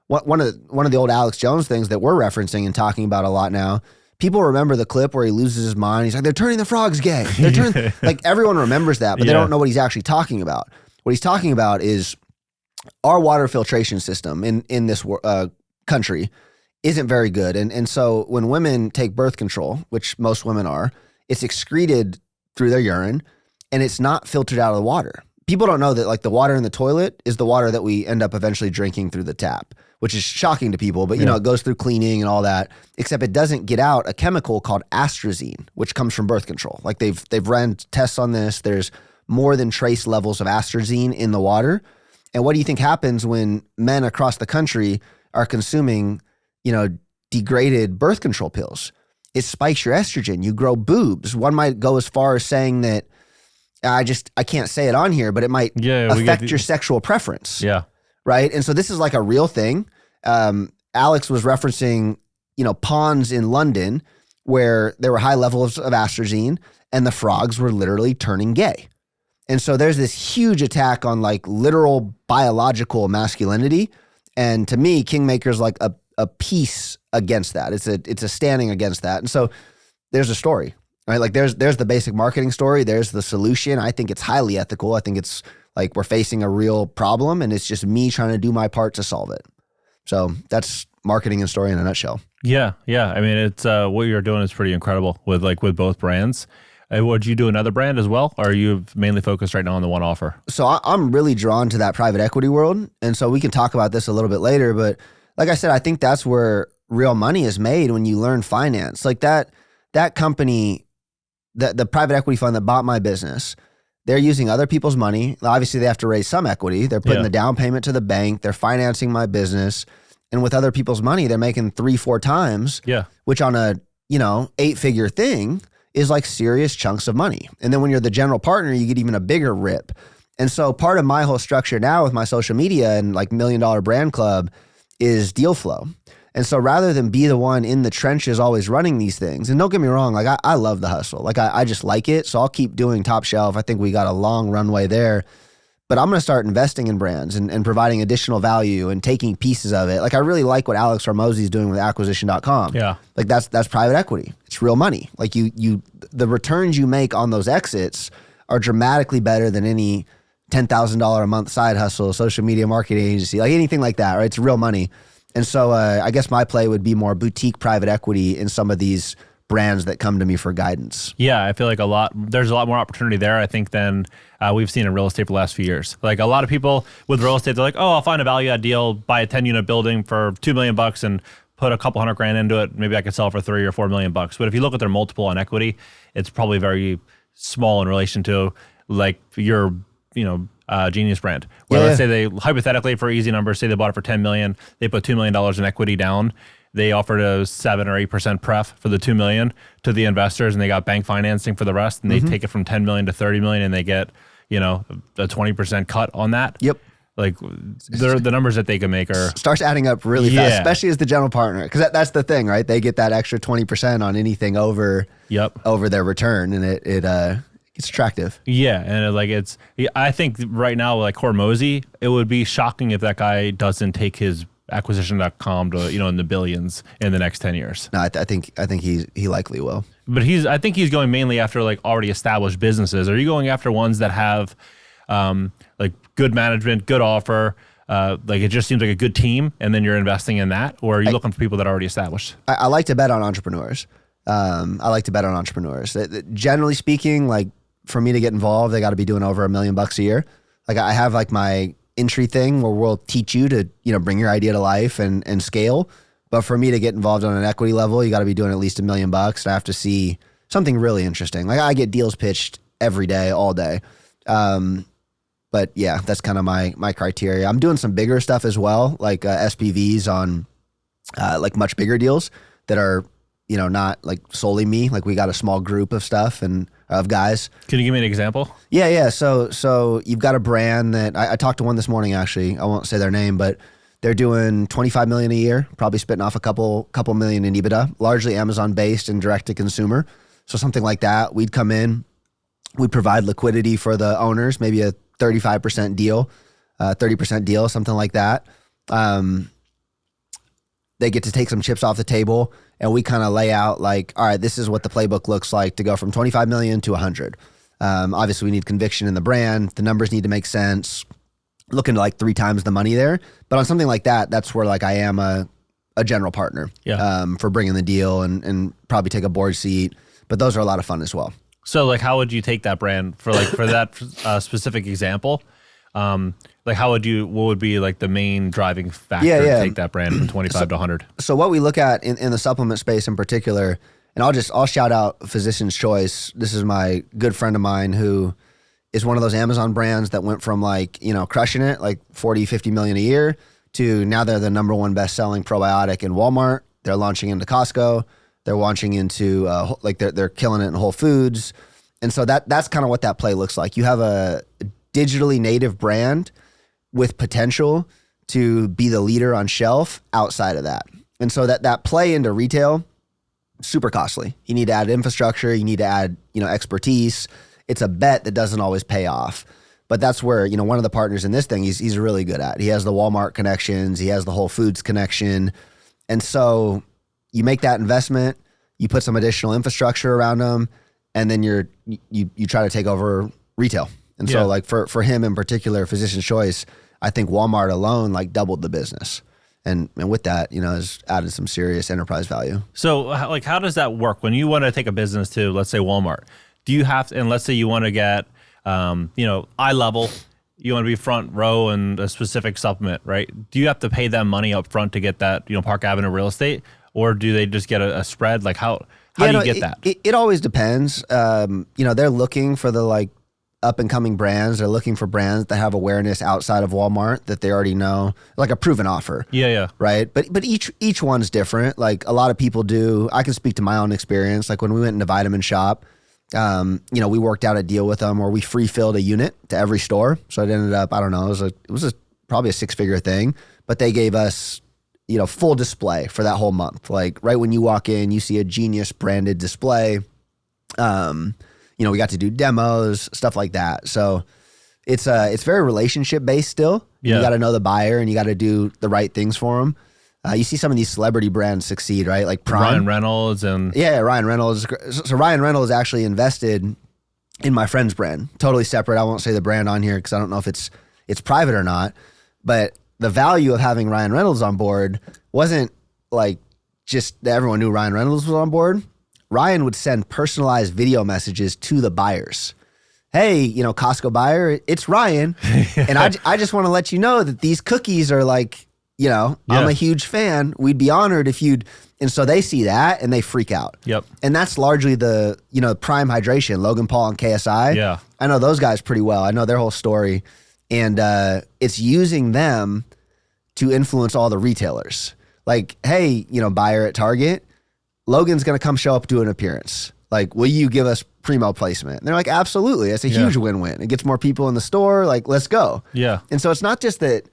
Speaker 3: One of the old Alex Jones things that we're referencing and talking about a lot now, people remember the clip where he loses his mind. He's like, they're turning the frogs gay. They're turning, everyone remembers that, but they don't know what he's actually talking about. What he's talking about is our water filtration system in this country isn't very good. And so when women take birth control, which most women are, it's excreted through their urine and it's not filtered out of the water. People don't know that the water in the toilet is the water that we end up eventually drinking through the tap, which is shocking to people, but it goes through cleaning and all that, except it doesn't get out a chemical called astrazine, which comes from birth control. They've ran tests on this. There's more than trace levels of astrazine in the water. And what do you think happens when men across the country are consuming, degraded birth control pills? It spikes your estrogen. You grow boobs. One might go as far as saying that, I can't say it on here, but it might affect your sexual preference.
Speaker 2: Yeah.
Speaker 3: Right. And so this is a real thing. Alex was referencing ponds in London where there were high levels of atrazine and the frogs were literally turning gay. And so there's this huge attack on like literal biological masculinity. And to me, Kingmaker's like a piece against that. It's a standing against that. And so there's a story, right? Like there's the basic marketing story. There's the solution. I think it's highly ethical. I think it's like we're facing a real problem and it's just me trying to do my part to solve it. So that's marketing and story in a nutshell.
Speaker 2: Yeah. I mean, it's what you're doing is pretty incredible with both brands. Would you do another brand as well, or are you mainly focused right now on the one offer?
Speaker 3: So I'm really drawn to that private equity world, and so we can talk about this a little bit later. But like I said, I think that's where real money is made when you learn finance. Like that company, the private equity fund that bought my business, they're using other people's money. Obviously, they have to raise some equity. They're putting the down payment to the bank. They're financing my business. And with other people's money, they're making 3-4 times, which on a 8-figure thing is like serious chunks of money. And then when you're the general partner, you get even a bigger rip. And so part of my whole structure now with my social media and like $1 Million Brand Club is deal flow. And so rather than be the one in the trenches always running these things, and don't get me wrong, like I love the hustle. Like I just like it. So I'll keep doing Top Shelf. I think we got a long runway there. But I'm going to start investing in brands and providing additional value and taking pieces of it. Like I really like what Alex Hormozi is doing with acquisition.com.
Speaker 2: Yeah.
Speaker 3: Like that's private equity. It's real money. Like the returns you make on those exits are dramatically better than any $10,000 a month side hustle, social media marketing agency, like anything like that, right? It's real money. And so I guess my play would be more boutique private equity in some of these brands that come to me for guidance.
Speaker 2: Yeah, I feel like there's a lot more opportunity there, I think, than we've seen in real estate for the last few years. Like a lot of people with real estate, they're like, oh, I'll find a value add deal, buy a 10-unit building for $2 million and put a couple $100,000 into it. Maybe I could sell for $3 or $4 million. But if you look at their multiple on equity, it's probably very small in relation to like your, Genius brand. Where let's say they, hypothetically for easy numbers, say they bought it for $10 million, they put $2 million in equity down. They offered a 7 or 8% pref for the $2 million to the investors, and they got bank financing for the rest. And they take it from $10 million to $30 million, and they get, a 20% cut on that.
Speaker 3: Yep.
Speaker 2: Like the numbers that they can make are
Speaker 3: starts adding up really fast, especially as the general partner, because that's the thing, right? They get that extra 20% on anything over their return, and it's attractive.
Speaker 2: Yeah, and I think right now, like Hormozi, it would be shocking if that guy doesn't take his acquisition.com to in the billions in the next 10 years.
Speaker 3: No, I think he likely will.
Speaker 2: But I think he's going mainly after like already established businesses. Are you going after ones that have like good management, good offer, like it just seems like a good team, and then you're investing in that, or are you looking for people that are already established?
Speaker 3: I like to bet on entrepreneurs. Generally speaking, like for me to get involved, they got to be doing over $1 million a year. Like I have like my entry thing where we'll teach you to, bring your idea to life and scale. But for me to get involved on an equity level, you got to be doing at least $1 million. I have to see something really interesting. Like I get deals pitched every day, all day. But yeah, that's kind of my criteria. I'm doing some bigger stuff as well, like SPVs on like much bigger deals that are, not like solely me. Like we got a small group of stuff and of guys.
Speaker 2: Can you give me an example?
Speaker 3: Yeah. So you've got a brand that I talked to one this morning, actually. I won't say their name, but they're doing $25 million a year, probably spitting off a couple million in EBITDA, largely Amazon based and direct to consumer. So something like that, we'd come in, we'd provide liquidity for the owners, maybe a 35% deal, 30% deal, something like that. They get to take some chips off the table, and we kind of lay out like, all right, this is what the playbook looks like to go from 25 million to 100. Obviously we need conviction in the brand. The numbers need to make sense. Looking to like 3 times the money there. But on something like that, that's where like I am a general partner for bringing the deal and probably take a board seat. But those are a lot of fun as well.
Speaker 2: So like, how would you take that brand for that specific example? Like what would be like the main driving factor to take that brand from 25 to 100? So
Speaker 3: what we look at in the supplement space in particular, and I'll shout out Physician's Choice. This is my good friend of mine who is one of those Amazon brands that went from like, crushing it, like 40, 50 million a year, to now they're the number one best-selling probiotic in Walmart. They're launching into Costco. They're launching into they're killing it in Whole Foods. And so that's kind of what that play looks like. You have a digitally native brand with potential to be the leader on shelf outside of that. And so that play into retail, super costly. You need to add infrastructure. You need to add, expertise. It's a bet that doesn't always pay off. But that's where, one of the partners in this thing, he's really good at. He has the Walmart connections. He has the Whole Foods connection. And so you make that investment, you put some additional infrastructure around them, and then you try to take over retail. And so like for him in particular, Physician's Choice, I think Walmart alone like doubled the business. And with that, has added some serious enterprise value.
Speaker 2: So like, how does that work when you want to take a business to, let's say, Walmart? Do you have to, and let's say you want to get, eye level, you want to be front row in a specific supplement, right? Do you have to pay them money up front to get that, Park Avenue real estate? Or do they just get a spread? Like how do you get that?
Speaker 3: It always depends. They're looking for the like up and coming brands. They're looking for brands that have awareness outside of Walmart that they already know, like a proven offer.
Speaker 2: Yeah.
Speaker 3: Right. But each one's different. Like a lot of people do. I can speak to my own experience. Like when we went into Vitamin Shop, we worked out a deal with them where we free filled a unit to every store. So it ended up, I don't know, it was probably a 6-figure thing, but they gave us, full display for that whole month. Like right when you walk in, you see a Genius branded display. We got to do demos, stuff like that. So it's very relationship based still.
Speaker 2: Yeah.
Speaker 3: You got to know the buyer and you got to do the right things for them. You see some of these celebrity brands succeed, right? Like Prime.
Speaker 2: Ryan Reynolds and...
Speaker 3: Yeah, Ryan Reynolds. So Ryan Reynolds actually invested in my friend's brand. Totally separate. I won't say the brand on here because I don't know if it's private or not. But the value of having Ryan Reynolds on board wasn't like just that everyone knew Ryan Reynolds was on board. Ryan would send personalized video messages to the buyers. Hey, Costco buyer, it's Ryan. And I just want to let you know that these cookies are like, I'm a huge fan. We'd be honored if you'd, and so they see that and they freak out.
Speaker 2: Yep. Yep.
Speaker 3: And that's largely the, Prime Hydration, Logan Paul and KSI.
Speaker 2: Yeah.
Speaker 3: I know those guys pretty well. I know their whole story. And it's using them to influence all the retailers. Like, hey, buyer at Target, Logan's going to come show up, do an appearance. Like, will you give us primo placement? And they're like, absolutely. That's a huge win-win. It gets more people in the store. Like, let's go. Yeah. And so it's not just that,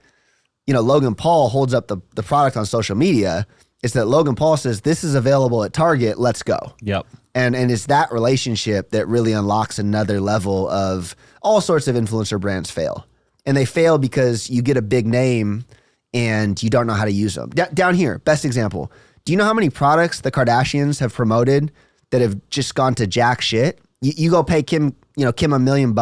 Speaker 3: Logan Paul holds up the product on social media. It's that Logan Paul says, this is available at Target. Let's go.
Speaker 2: Yep.
Speaker 3: And it's that relationship that really unlocks another level of all sorts of influencer brands fail. And they fail because you get a big name and you don't know how to use them. Down here, best example. Do you know how many products the Kardashians have promoted that have just gone to jack shit? You go pay Kim $1 million,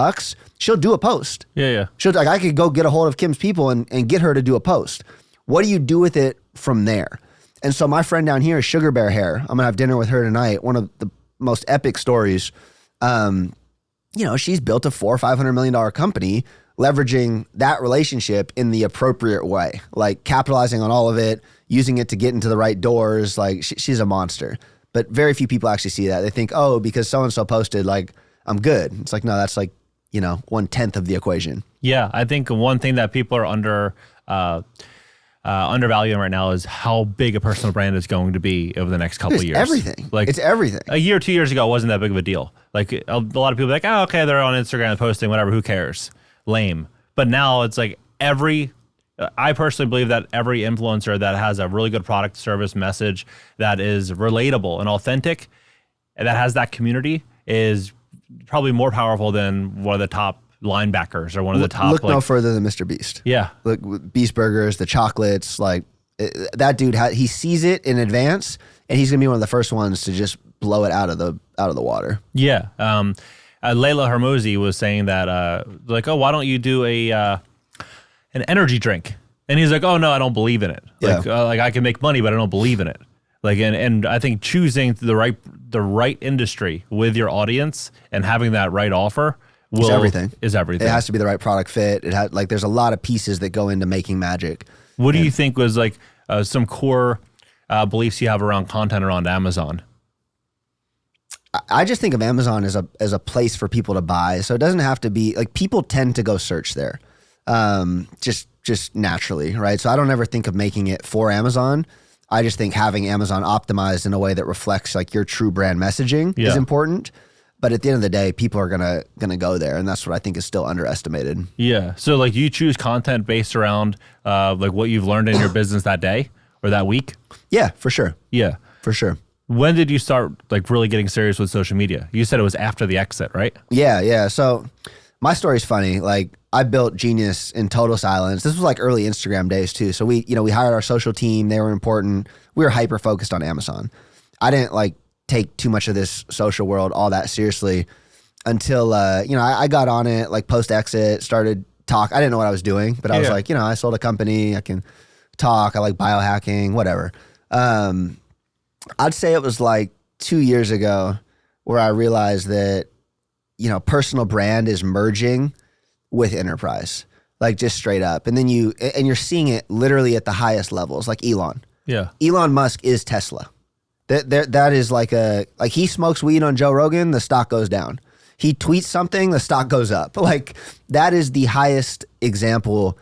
Speaker 3: she'll do a post.
Speaker 2: Yeah.
Speaker 3: She'll like, I could go get a hold of Kim's people and get her to do a post. What do you do with it from there? And so my friend down here is Sugar Bear Hair. I'm gonna have dinner with her tonight. One of the most epic stories. She's built a $400 or $500 million company, leveraging that relationship in the appropriate way, like capitalizing on all of it, using it to get into the right doors. Like she's a monster. But very few people actually see that. They think, oh, because so-and-so posted, like, I'm good. It's like, no, that's like, 1/10 of the equation.
Speaker 2: Yeah, I think one thing that people are undervaluing right now is how big a personal brand is going to be over the next couple of years.
Speaker 3: Everything.
Speaker 2: Like,
Speaker 3: it's everything.
Speaker 2: A year, 2 years ago, it wasn't that big of a deal. Like a lot of people are like, oh, okay, they're on Instagram posting, whatever, who cares? Lame. But now it's like I personally believe that every influencer that has a really good product, service, message that is relatable and authentic, and that has that community is probably more powerful than one of the top linebackers or one of the top.
Speaker 3: Look no further than Mr. Beast.
Speaker 2: Yeah.
Speaker 3: Look, Beast Burgers, the chocolates, like that dude, he sees it in advance and he's going to be one of the first ones to just blow it out of the water.
Speaker 2: Yeah. Layla Hermosi was saying that, oh, why don't you do an energy drink? And he's like, oh no, I don't believe in it. Like, I can make money, but I don't believe in it. Like, and I think choosing the right industry with your audience and having that right offer is everything.
Speaker 3: It has to be the right product fit. It has, like, there's a lot of pieces that go into making magic.
Speaker 2: What do you think was like some core beliefs you have around content around Amazon?
Speaker 3: I just think of Amazon as a place for people to buy. So it doesn't have to be like, people tend to go search there, just naturally, right? So I don't ever think of making it for Amazon. I just think having Amazon optimized in a way that reflects like your true brand messaging is important. But at the end of the day, people are gonna go there, and that's what I think is still underestimated.
Speaker 2: Yeah. So like, you choose content based around like what you've learned in your business that day, or that week?
Speaker 3: Yeah, for sure.
Speaker 2: Yeah.
Speaker 3: For sure.
Speaker 2: When did you start like really getting serious with social media? You said it was after the exit, right?
Speaker 3: Yeah. So my story's funny. Like I built Genius in total silence. This was like early Instagram days too. So we hired our social team. They were important. We were hyper focused on Amazon. I didn't like take too much of this social world all that seriously until, I got on it like post exit, started talk. I didn't know what I was doing, but I was like, I sold a company. I can talk. I like biohacking, whatever. I'd say it was like 2 years ago where I realized that, personal brand is merging with enterprise, like just straight up. And then you're seeing it literally at the highest levels, like Elon.
Speaker 2: Yeah.
Speaker 3: Elon Musk is Tesla. That is like he smokes weed on Joe Rogan, the stock goes down. He tweets something, the stock goes up. Like that is the highest example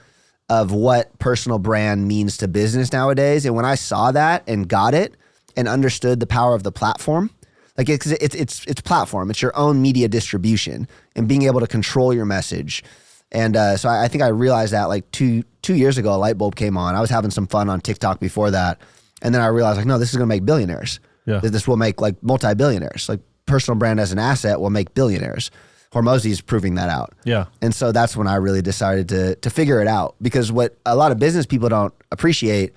Speaker 3: of what personal brand means to business nowadays. And when I saw that and got it and understood the power of the platform, like it's platform, it's your own media distribution and being able to control your message. And so I think I realized that like two years ago, a light bulb came on. I was having some fun on TikTok before that. And then I realized like, no, this is going to make billionaires.
Speaker 2: Yeah.
Speaker 3: This will make like multi-billionaires. Like personal brand as an asset will make billionaires. Hormozi's proving that out.
Speaker 2: Yeah.
Speaker 3: And so that's when I really decided to figure it out, because what a lot of business people don't appreciate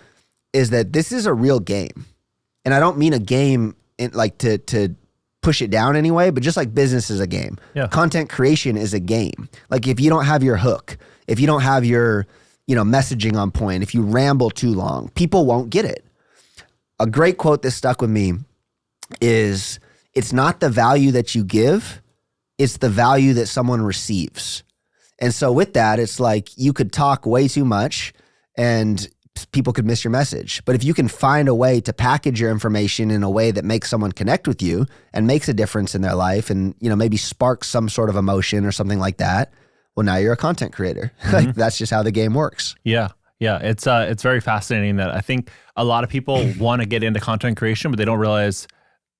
Speaker 3: is that this is a real game. And I don't mean a game in like to push it down anyway, but just like business is a game.
Speaker 2: Yeah.
Speaker 3: Content creation is a game. Like if you don't have your hook, if you don't have your, messaging on point, if you ramble too long, people won't get it. A great quote that stuck with me is, it's not the value that you give, it's the value that someone receives. And so with that, it's like you could talk way too much and people could miss your message. But if you can find a way to package your information in a way that makes someone connect with you and makes a difference in their life and, maybe sparks some sort of emotion or something like that, well, now you're a content creator. Mm-hmm. Like that's just how the game works.
Speaker 2: Yeah. Yeah. It's very fascinating that I think a lot of people want to get into content creation, but they don't realize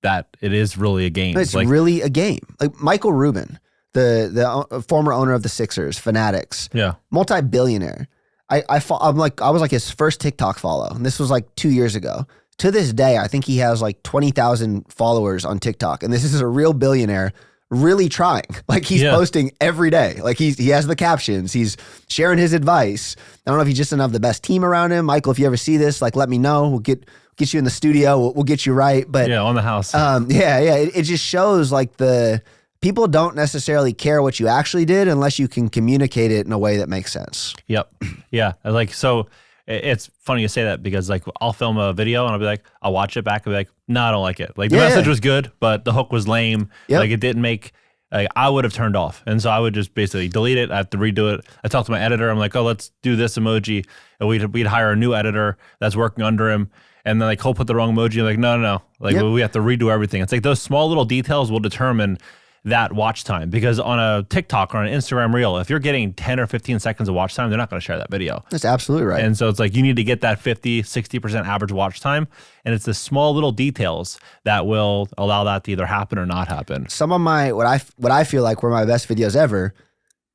Speaker 2: that it is really a game.
Speaker 3: It's really a game. Like Michael Rubin, the former owner of the Sixers, Fanatics, multi-billionaire. I was like his first TikTok follow, and this was like 2 years ago. To this day, I think he has like 20,000 followers on TikTok, and this is a real billionaire really trying. Like he's posting every day. Like he has the captions. He's sharing his advice. I don't know if he just doesn't have the best team around him. Michael, if you ever see this, like let me know. We'll get you in the studio. We'll get you right. But
Speaker 2: on the house.
Speaker 3: It just shows like the people don't necessarily care what you actually did unless you can communicate it in a way that makes sense.
Speaker 2: Yep. Yeah. Like, so it's funny you say that because like I'll film a video and I'll be like, I'll watch it back and be like, no, I don't like it. Like the message was good, but the hook was lame. Yep. Like it didn't make, like I would have turned off. And so I would just basically delete it. I have to redo it. I talked to my editor. I'm like, oh, let's do this emoji. And we'd hire a new editor that's working under him. And then like he'll put the wrong emoji. I'm like, no. Like we have to redo everything. It's like those small little details will determine that watch time, because on a TikTok or an Instagram reel, if you're getting 10 or 15 seconds of watch time, they're not going to share that video.
Speaker 3: That's absolutely right.
Speaker 2: And so it's like you need to get that 50-60% average watch time, and it's the small little details that will allow that to either happen or not happen.
Speaker 3: Some of my what I feel like were my best videos ever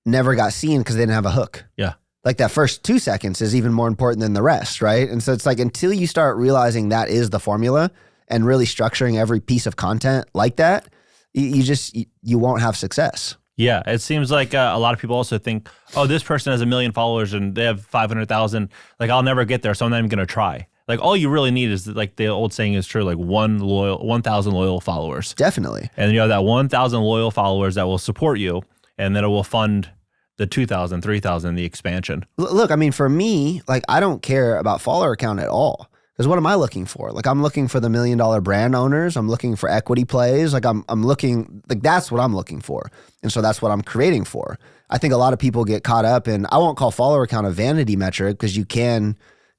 Speaker 3: never got seen because they didn't have a hook.
Speaker 2: Yeah.
Speaker 3: Like that first 2 seconds is even more important than the rest, right? And so it's like until you start realizing that is the formula and really structuring every piece of content like that, you won't have success.
Speaker 2: Yeah, it seems like a lot of people also think, oh, this person has 1 million followers and they have 500,000. Like I'll never get there, so I'm not even going to try. Like all you really need is like the old saying is true, like 1,000 loyal followers.
Speaker 3: Definitely.
Speaker 2: And you have that 1,000 loyal followers that will support you, and then it will fund the 2,000, 3,000, the expansion.
Speaker 3: Look, I mean, for me, like I don't care about follower count at all. Because what am I looking for? Like I'm looking for the $1 million brand owners. I'm looking for equity plays. Like I'm looking, like that's what I'm looking for. And so that's what I'm creating for. I think a lot of people get caught up in, I won't call follower count a vanity metric because you can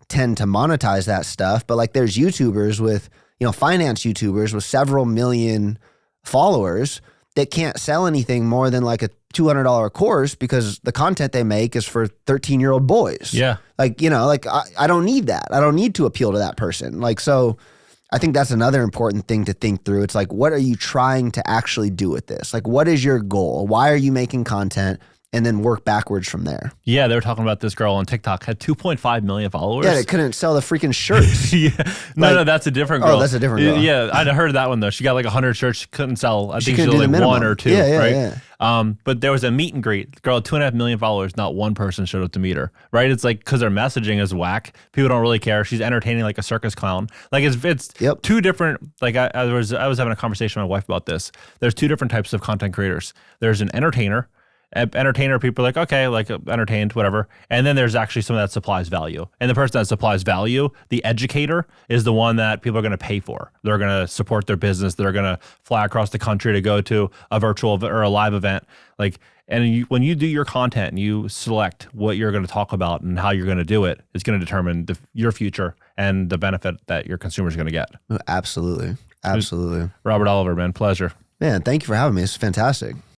Speaker 3: tend to monetize that stuff. But like there's YouTubers with, finance YouTubers with several million followers that can't sell anything more than like a $200 course because the content they make is for 13-year-old boys.
Speaker 2: Yeah.
Speaker 3: Like, I don't need that. I don't need to appeal to that person. Like, so I think that's another important thing to think through. It's like, what are you trying to actually do with this? Like, what is your goal? Why are you making content? and then work backwards from there.
Speaker 2: Yeah, they were talking about this girl on TikTok had 2.5 million followers.
Speaker 3: Yeah, they couldn't sell the freaking shirts.
Speaker 2: Yeah. No, that's a different girl.
Speaker 3: Oh, that's a different girl.
Speaker 2: Yeah, I heard that one though. She got like 100 shirts. She couldn't sell. I think she
Speaker 3: couldn't
Speaker 2: was
Speaker 3: do the
Speaker 2: like one
Speaker 3: minimum.
Speaker 2: or two.
Speaker 3: Yeah,
Speaker 2: right?
Speaker 3: yeah.
Speaker 2: But there was a meet and greet. The girl had 2.5 million followers. Not one person showed up to meet her. Right? It's like because their messaging is whack. People don't really care. She's entertaining like a circus clown. Like it's
Speaker 3: Yep.
Speaker 2: two different. Like I was having a conversation with my wife about this. There's two different types of content creators. There's an entertainer. Entertainer, people are like, okay, like entertained, whatever. And then there's actually someone that supplies value. And the person that supplies value, the educator, is the one that people are going to pay for. They're going to support their business. They're going to fly across the country to go to a virtual or a live event. Like, and when you do your content and you select what you're going to talk about and how you're going to do it, it's going to determine your future and the benefit that your consumers are going to get.
Speaker 3: Absolutely. Absolutely.
Speaker 2: Robert Oliver, man, pleasure.
Speaker 3: Man, thank you for having me. It's fantastic.